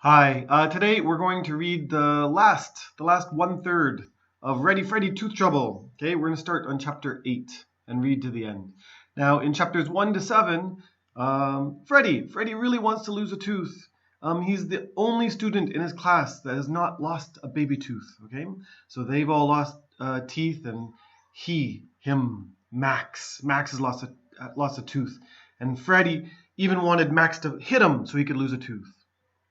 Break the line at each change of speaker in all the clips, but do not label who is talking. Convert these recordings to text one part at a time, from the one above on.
Hi, today we're going to read the last one-third of Ready Freddy Tooth Trouble. Okay, we're going to start on chapter 8 and read to the end. Now, in chapters 1 to 7, Freddy really wants to lose a tooth. He's the only student in his class that has not lost a baby tooth. Okay, so they've all lost teeth, and Max has lost a tooth, and Freddy even wanted Max to hit him so he could lose a tooth.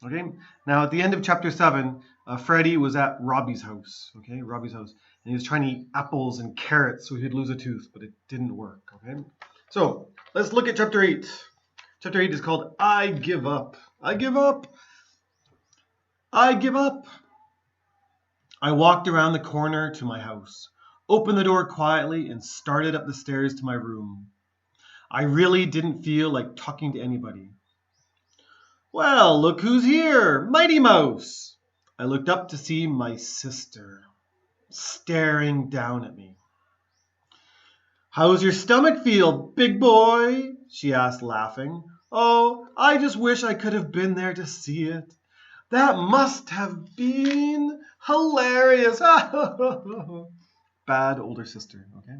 Okay. Now at the end of chapter 7, Freddy was at Robbie's house. Okay, Robbie's house, and he was trying to eat apples and carrots so he'd lose a tooth, but it didn't work. Okay. So let's look at chapter 8. Chapter 8 is called "I Give Up." I give up. I give up. I walked around the corner to my house, opened the door quietly, and started up the stairs to my room. I really didn't feel like talking to anybody. Well, look who's here, Mighty Mouse! I looked up to see my sister, staring down at me. How's your stomach feel, big boy? She asked, laughing. Oh, I just wish I could have been there to see it. That must have been hilarious. Bad older sister, okay?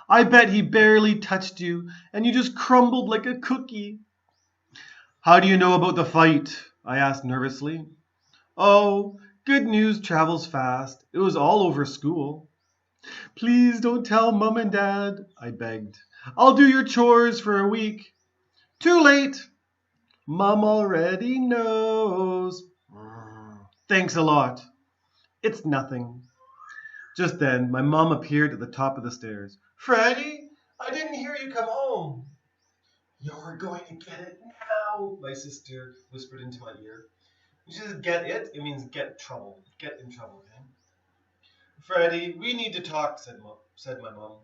I bet he barely touched you, and you just crumbled like a cookie. How do you know about the fight? I asked nervously. Oh, good news travels fast. It was all over school. Please don't tell Mum and Dad, I begged. I'll do your chores for a week. Too late. Mum already knows. Thanks a lot. It's nothing. Just then, my mom appeared at the top of the stairs. Freddy, I didn't hear you come home. You're going to get it now, my sister whispered into my ear. When she says get it, it means get trouble. Get in trouble, okay? Freddy, we need to talk, said my mom.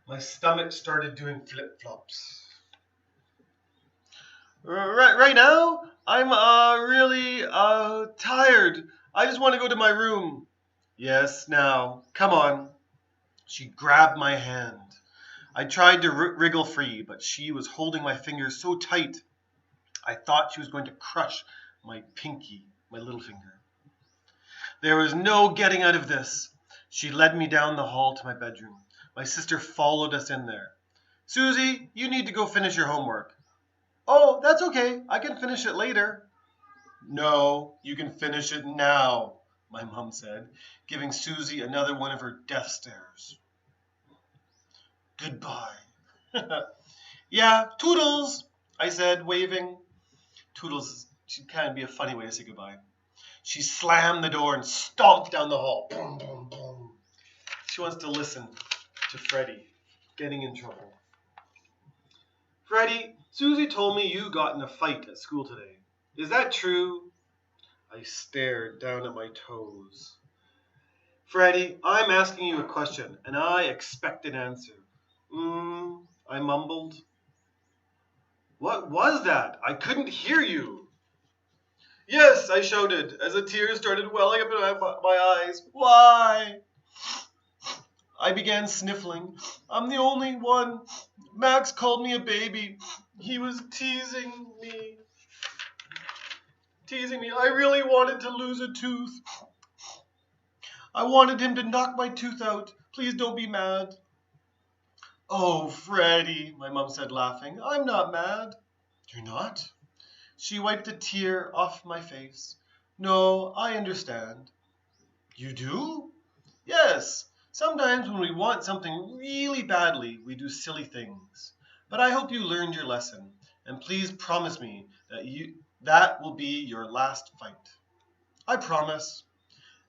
My stomach started doing flip-flops. Right now, I'm really tired. I just want to go to my room. Yes, now, come on. She grabbed my hand. I tried to wriggle free, but she was holding my fingers so tight, I thought she was going to crush my pinky, my little finger. There was no getting out of this. She led me down the hall to my bedroom. My sister followed us in there. Susie, you need to go finish your homework. Oh, that's okay. I can finish it later. No, you can finish it now, my mom said, giving Susie another one of her death stares. Goodbye. Yeah, toodles, I said, waving. Toodles should kind of be a funny way to say goodbye. She slammed the door and stomped down the hall. Boom, boom, boom. She wants to listen to Freddy getting in trouble. Freddy, Susie told me you got in a fight at school today. Is that true? I stared down at my toes. Freddy, I'm asking you a question, and I expect an answer. I mumbled. What was that? I couldn't hear you. Yes, I shouted as a tear started welling up in my eyes. Why? I began sniffling. I'm the only one. Max called me a baby. He was teasing me. I really wanted to lose a tooth. I wanted him to knock my tooth out. Please don't be mad. Oh, Freddy, my mom said, laughing. I'm not mad. You're not? She wiped a tear off my face. No, I understand. You do? Yes. Sometimes when we want something really badly, we do silly things. But I hope you learned your lesson, and please promise me that will be your last fight. I promise,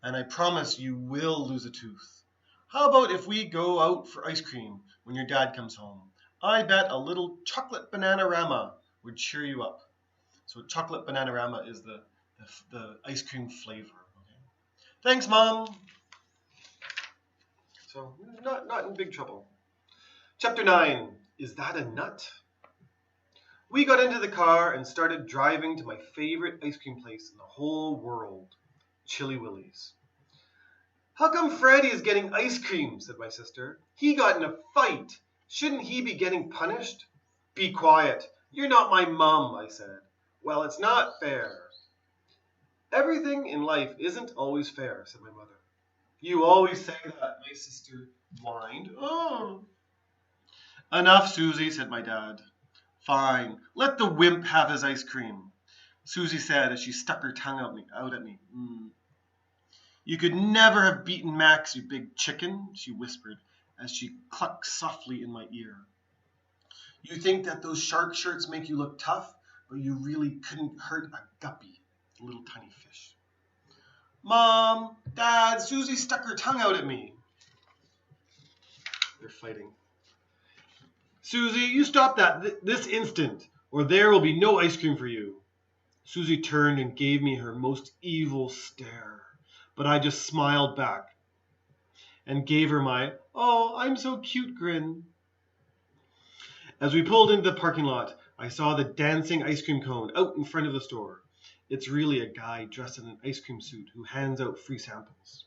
and I promise you will lose a tooth. How about if we go out for ice cream when your dad comes home? I bet a little chocolate bananarama would cheer you up. So chocolate bananarama is the ice cream flavor. Okay? Thanks, Mom. So not in big trouble. Chapter 9. Is that a nut? We got into the car and started driving to my favorite ice cream place in the whole world, Chili Willie's. How come Freddy is getting ice cream? Said my sister. He got in a fight. Shouldn't he be getting punished? Be quiet. You're not my mom, I said. Well, it's not fair. Everything in life isn't always fair, said my mother. You always say that, my sister whined. Oh. Enough, Susie, said my dad. Fine, let the wimp have his ice cream, Susie said as she stuck her tongue out at me. You could never have beaten Max, you big chicken, she whispered as she clucked softly in my ear. You think that those shark shirts make you look tough, but you really couldn't hurt a guppy, a little tiny fish. Mom, Dad, Susie stuck her tongue out at me. They're fighting. Susie, you stop that this instant, or there will be no ice cream for you. Susie turned and gave me her most evil stare, but I just smiled back and gave her my, oh, I'm so cute grin. As we pulled into the parking lot, I saw the dancing ice cream cone out in front of the store. It's really a guy dressed in an ice cream suit who hands out free samples.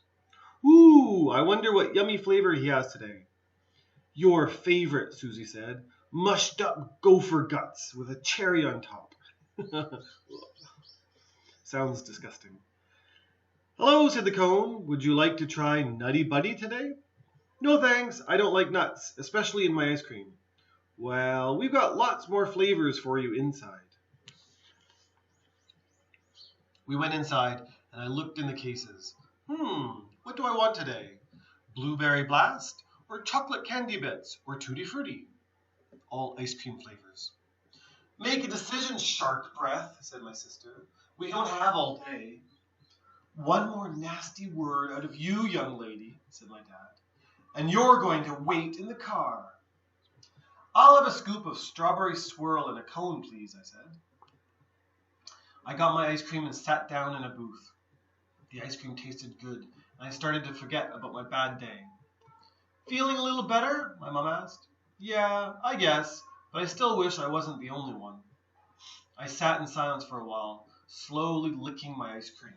Ooh, I wonder what yummy flavor he has today. Your favorite, Susie said. Mushed up gopher guts with a cherry on top. Sounds disgusting. Hello, said the cone. Would you like to try Nutty Buddy today? No thanks, I don't like nuts, especially in my ice cream. Well, we've got lots more flavors for you inside. We went inside and I looked in the cases. What do I want today? Blueberry Blast? Or chocolate candy bits, or tutti frutti. All ice cream flavors. Make a decision, shark breath, said my sister. We don't have all day. One more nasty word out of you, young lady, said my dad, and you're going to wait in the car. I'll have a scoop of strawberry swirl and a cone, please, I said. I got my ice cream and sat down in a booth. The ice cream tasted good, and I started to forget about my bad day. Feeling a little better? My mom asked. Yeah, I guess, but I still wish I wasn't the only one. I sat in silence for a while, slowly licking my ice cream.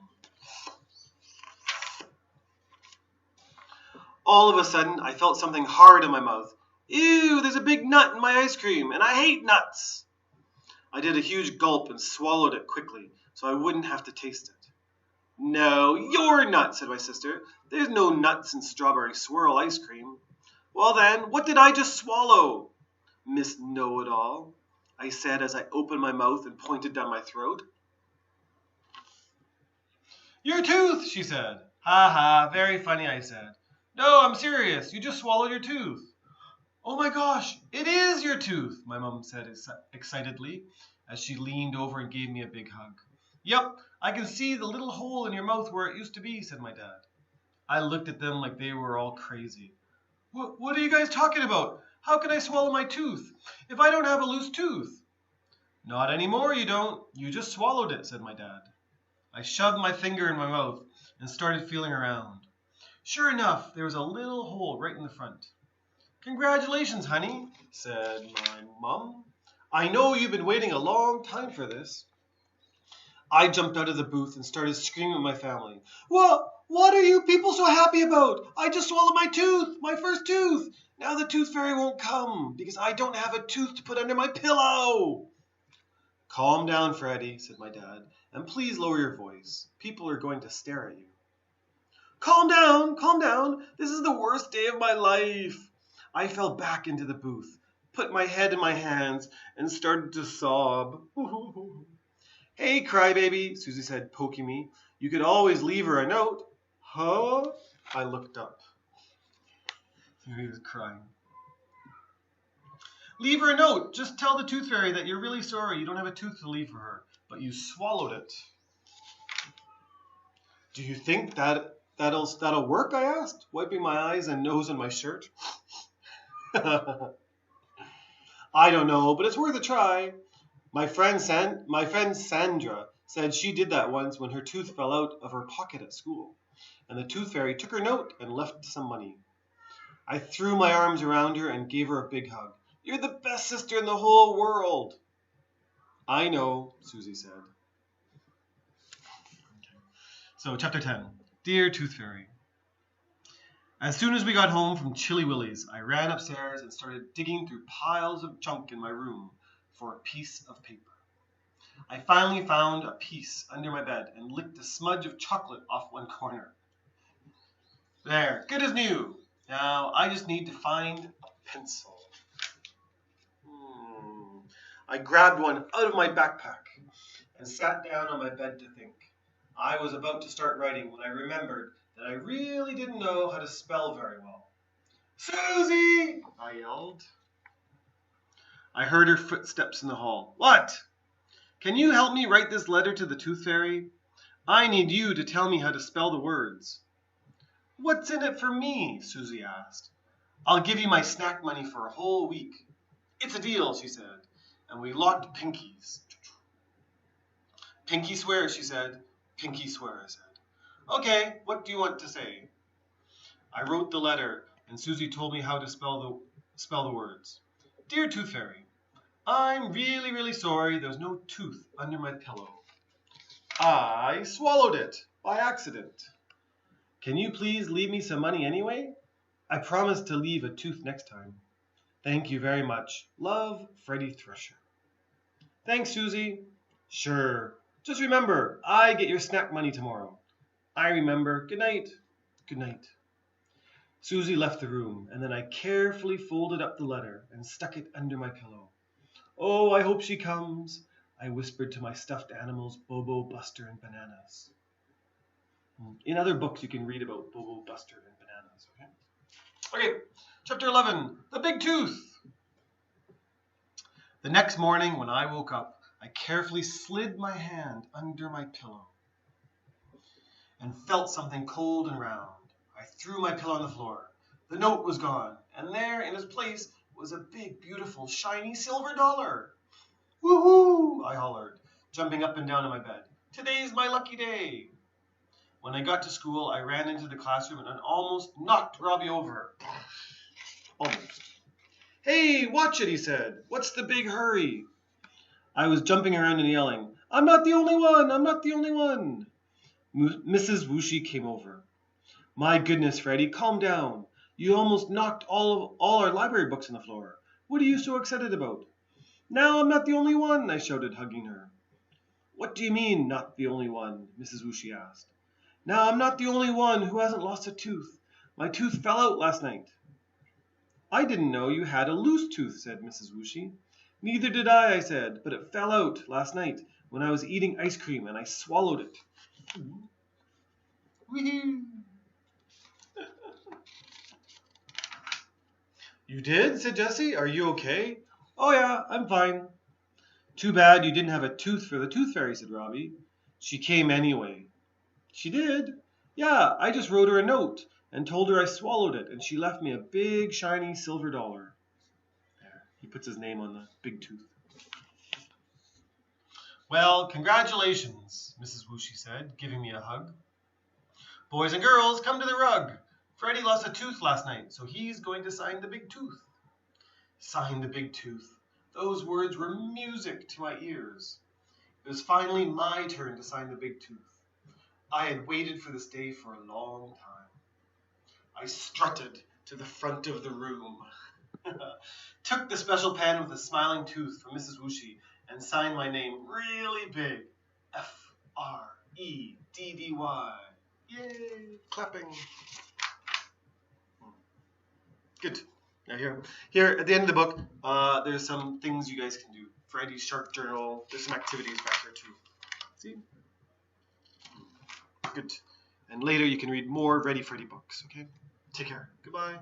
All of a sudden, I felt something hard in my mouth. Ew, there's a big nut in my ice cream, and I hate nuts. I did a huge gulp and swallowed it quickly, so I wouldn't have to taste it. No, you're nuts, said my sister. There's no nuts in strawberry swirl ice cream. Well then, what did I just swallow? Miss Know-it-all, I said as I opened my mouth and pointed down my throat. Your tooth, she said. Ha ha, very funny, I said. No, I'm serious. You just swallowed your tooth. Oh my gosh, it is your tooth, my mom said excitedly as she leaned over and gave me a big hug. Yep, I can see the little hole in your mouth where it used to be, said my dad. I looked at them like they were all crazy. What are you guys talking about? How can I swallow my tooth if I don't have a loose tooth? Not anymore, you don't. You just swallowed it, said my dad. I shoved my finger in my mouth and started feeling around. Sure enough, there was a little hole right in the front. Congratulations, honey, said my mom. I know you've been waiting a long time for this. I jumped out of the booth and started screaming at my family. What are you people so happy about? I just swallowed my tooth, my first tooth. Now the tooth fairy won't come because I don't have a tooth to put under my pillow. Calm down, Freddy, said my dad, and please lower your voice. People are going to stare at you. Calm down. This is the worst day of my life. I fell back into the booth, put my head in my hands, and started to sob. Hey, crybaby, Susie said, poking me. You could always leave her a note. Huh? I looked up. He was crying. Leave her a note. Just tell the tooth fairy that you're really sorry you don't have a tooth to leave for her, but you swallowed it. Do you think that'll work? I asked, wiping my eyes and nose on my shirt. I don't know, but it's worth a try. My friend Sandra said she did that once when her tooth fell out of her pocket at school, and the tooth fairy took her note and left some money. I threw my arms around her and gave her a big hug. You're the best sister in the whole world. I know, Susie said. So, chapter 10. Dear Tooth Fairy. As soon as we got home from Chilly Willy's, I ran upstairs and started digging through piles of junk in my room for a piece of paper. I finally found a piece under my bed and licked a smudge of chocolate off one corner. There, good as new. Now I just need to find a pencil. I grabbed one out of my backpack and sat down on my bed to think. I was about to start writing when I remembered that I really didn't know how to spell very well. Susie! I yelled. I heard her footsteps in the hall. What? Can you help me write this letter to the Tooth Fairy? I need you to tell me how to spell the words. What's in it for me? Susie asked. I'll give you my snack money for a whole week. It's a deal, she said, and we locked pinkies. Pinky swear, she said. Pinky swear, I said. Okay, what do you want to say? I wrote the letter, and Susie told me how to spell the words. Dear Tooth Fairy, I'm really, really sorry there's no tooth under my pillow. I swallowed it by accident. Can you please leave me some money anyway? I promise to leave a tooth next time. Thank you very much. Love, Freddy Thresher. Thanks, Susie. Sure. Just remember, I get your snack money tomorrow. I remember. Good night. Good night. Susie left the room, and then I carefully folded up the letter and stuck it under my pillow. Oh, I hope she comes, I whispered to my stuffed animals, Bobo, Buster, and Bananas. In other books, you can read about Bobo, Buster, and Bananas. Okay, chapter 11, The Big Tooth. The next morning, when I woke up, I carefully slid my hand under my pillow and felt something cold and round. I threw my pillow on the floor. The note was gone, and there in its place was a big, beautiful, shiny silver dollar. Woohoo! I hollered, jumping up and down in my bed. Today's my lucky day. When I got to school, I ran into the classroom and almost knocked Robbie over. Almost. Hey, watch it, he said. What's the big hurry? I was jumping around and yelling, I'm not the only one! I'm not the only one! Mrs. Whooshy came over. My goodness, Freddy, calm down. You almost knocked all our library books on the floor. What are you so excited about? Now I'm not the only one, I shouted, hugging her. What do you mean, not the only one? Mrs. Whooshy asked. Now I'm not the only one who hasn't lost a tooth. My tooth fell out last night. I didn't know you had a loose tooth, said Mrs. Whooshy. Neither did I said, but it fell out last night when I was eating ice cream and I swallowed it. Wee-hoo. You did? Said Jessie. Are you okay? Oh yeah, I'm fine. Too bad you didn't have a tooth for the Tooth Fairy, said Robbie. She came anyway. She did? Yeah, I just wrote her a note and told her I swallowed it, and she left me a big, shiny silver dollar. There, he puts his name on the big tooth. Well, congratulations, Mrs. Whooshy said, giving me a hug. Boys and girls, come to the rug. Freddy lost a tooth last night, so he's going to sign the big tooth. Sign the big tooth. Those words were music to my ears. It was finally my turn to sign the big tooth. I had waited for this day for a long time. I strutted to the front of the room, took the special pen with a smiling tooth from Mrs. Whooshy, and signed my name really big. F-R-E-D-D-Y. Yay! Clapping. Good. Now here at the end of the book, there's some things you guys can do. Freddy's Shark Journal. There's some activities back there too. See? Good. And later you can read more Ready Freddy books. Okay? Take care. Goodbye.